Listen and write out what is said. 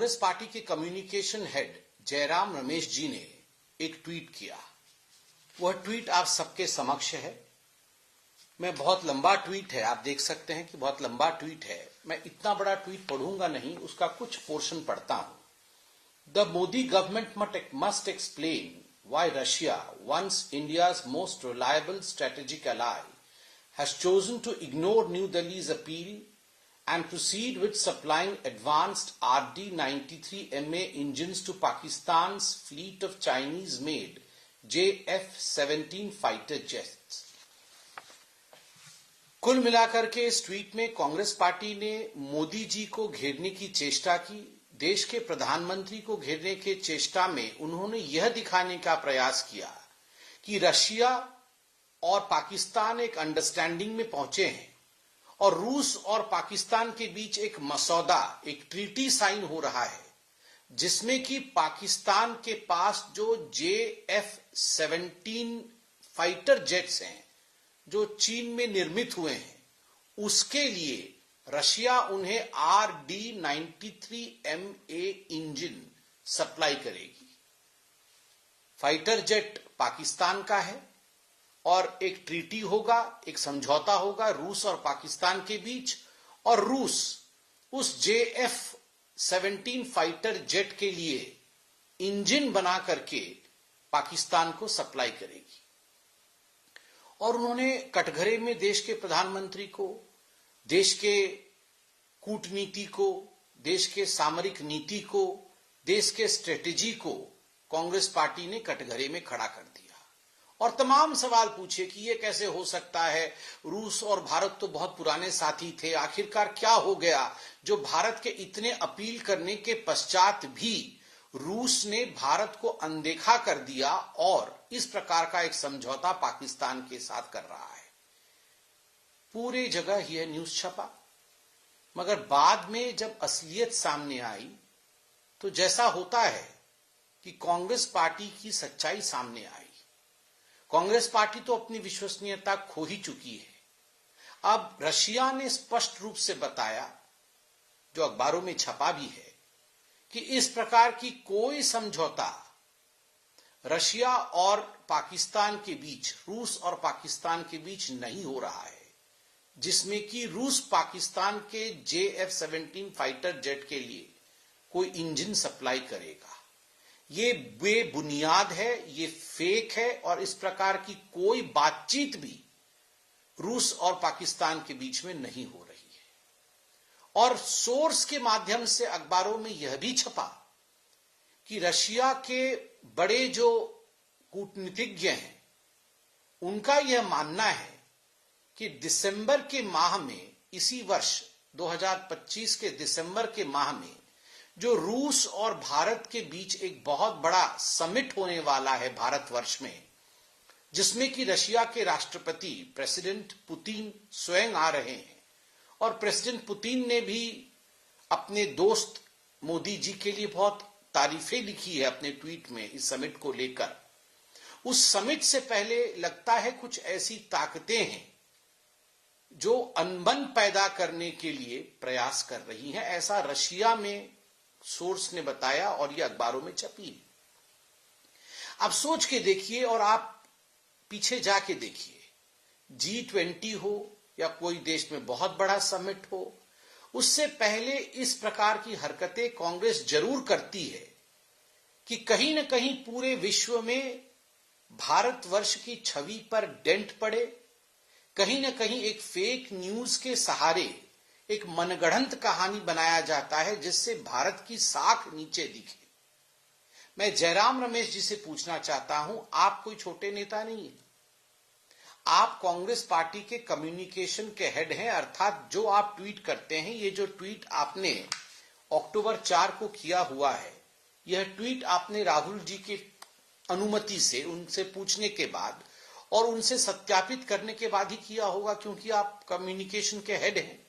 Congress party के communication head Jairam Ramesh ji ने एक ट्वीट किया। वह ट्वीट आप सबके समक्ष है। मैं बहुत लंबा ट्वीट है, आप देख सकते हैं कि बहुत लंबा ट्वीट है। मैं इतना बड़ा ट्वीट पढ़ूंगा नहीं, उसका कुछ पोर्शन पढ़ता हूं। The Modi government must explain why Russia, once India's most reliable strategic ally, has chosen to ignore New Delhi's appeal and proceed with supplying advanced RD-93MA engines to Pakistan's fleet of Chinese-made JF-17 fighter jets। कुल मिलाकर के इस tweet में Congress party ने मोदी जी को घेरने की चेष्टा की। देश के प्रधानमंत्री को घेरने के चेष्टा में उन्होंने यह दिखाने का प्रयास किया कि रशिया और पाकिस्तान एक अंडरस्टैंडिंग में पहुंचे हैं और रूस और पाकिस्तान के बीच एक मसौदा, एक ट्रीटी साइन हो रहा है, जिसमें कि पाकिस्तान के पास जो JF-17 फाइटर जेट्स हैं जो चीन में निर्मित हुए हैं, उसके लिए रशिया उन्हें RD-93MA इंजन सप्लाई करेगी। फाइटर जेट पाकिस्तान का है और एक ट्रीटी होगा, एक समझौता होगा रूस और पाकिस्तान के बीच, और रूस उस JF-17 फाइटर जेट के लिए इंजन बना करके पाकिस्तान को सप्लाई करेगी। और उन्होंने कटघरे में देश के प्रधानमंत्री को, देश के कूटनीति को, देश के सामरिक नीति को, देश के स्ट्रेटेजी को कांग्रेस पार्टी ने कटघरे में खड़ा कर दिया और तमाम सवाल पूछे कि ये कैसे हो सकता है। रूस और भारत तो बहुत पुराने साथी थे, आखिरकार क्या हो गया जो भारत के इतने अपील करने के पश्चात भी रूस ने भारत को अनदेखा कर दिया और इस प्रकार का एक समझौता पाकिस्तान के साथ कर रहा है। पूरे जगह यह न्यूज छपा, मगर बाद में जब असलियत सामने आई तो जैसा होता है कि कांग्रेस पार्टी की सच्चाई सामने आई। कांग्रेस पार्टी तो अपनी विश्वसनीयता खो ही चुकी है। अब रशिया ने स्पष्ट रूप से बताया, जो अखबारों में छपा भी है, कि इस प्रकार की कोई समझौता रशिया और पाकिस्तान के बीच, रूस और पाकिस्तान के बीच नहीं हो रहा है, जिसमें कि रूस पाकिस्तान के JF-17 फाइटर जेट के लिए कोई इंजन सप्लाई करेगा। ये बेबुनियाद है, ये फेक है और इस प्रकार की कोई बातचीत भी रूस और पाकिस्तान के बीच में नहीं हो रही है। और सोर्स के माध्यम से अखबारों में यह भी छपा कि रशिया के बड़े जो कूटनीतिज्ञ हैं, उनका यह मानना है कि दिसंबर के माह में, इसी वर्ष 2025 के दिसंबर के माह में, जो रूस और भारत के बीच एक बहुत बड़ा समिट होने वाला है भारतवर्ष में, जिसमें कि रशिया के राष्ट्रपति प्रेसिडेंट पुतिन स्वयं आ रहे हैं और प्रेसिडेंट पुतिन ने भी अपने दोस्त मोदी जी के लिए बहुत तारीफें लिखी है अपने ट्वीट में इस समिट को लेकर। उस समिट से पहले लगता है कुछ ऐसी ताकतें हैं जो अनबन पैदा करने के लिए प्रयास कर रही हैं, ऐसा रशिया में सोर्स ने बताया और यह अखबारों में छपी। अब सोच के देखिए और आप पीछे जाके देखिए, G20 हो या कोई देश में बहुत बड़ा समिट हो, उससे पहले इस प्रकार की हरकतें कांग्रेस जरूर करती है कि कहीं न कहीं पूरे विश्व में भारतवर्ष की छवि पर डेंट पड़े, कहीं न कहीं एक फेक न्यूज के सहारे एक मनगढ़ंत कहानी बनाया जाता है जिससे भारत की साख नीचे दिखे। मैं जयराम रमेश जी से पूछना चाहता हूं, आप कोई छोटे नेता नहीं है, आप कांग्रेस पार्टी के कम्युनिकेशन के हेड हैं, अर्थात जो आप ट्वीट करते हैं, ये जो ट्वीट आपने अक्टूबर 4 को किया हुआ है, यह ट्वीट आपने राहुल जी के अनुमति से, उनसे पूछने के बाद और उनसे सत्यापित करने के बाद ही किया होगा, क्योंकि आप कम्युनिकेशन के हेड हैं।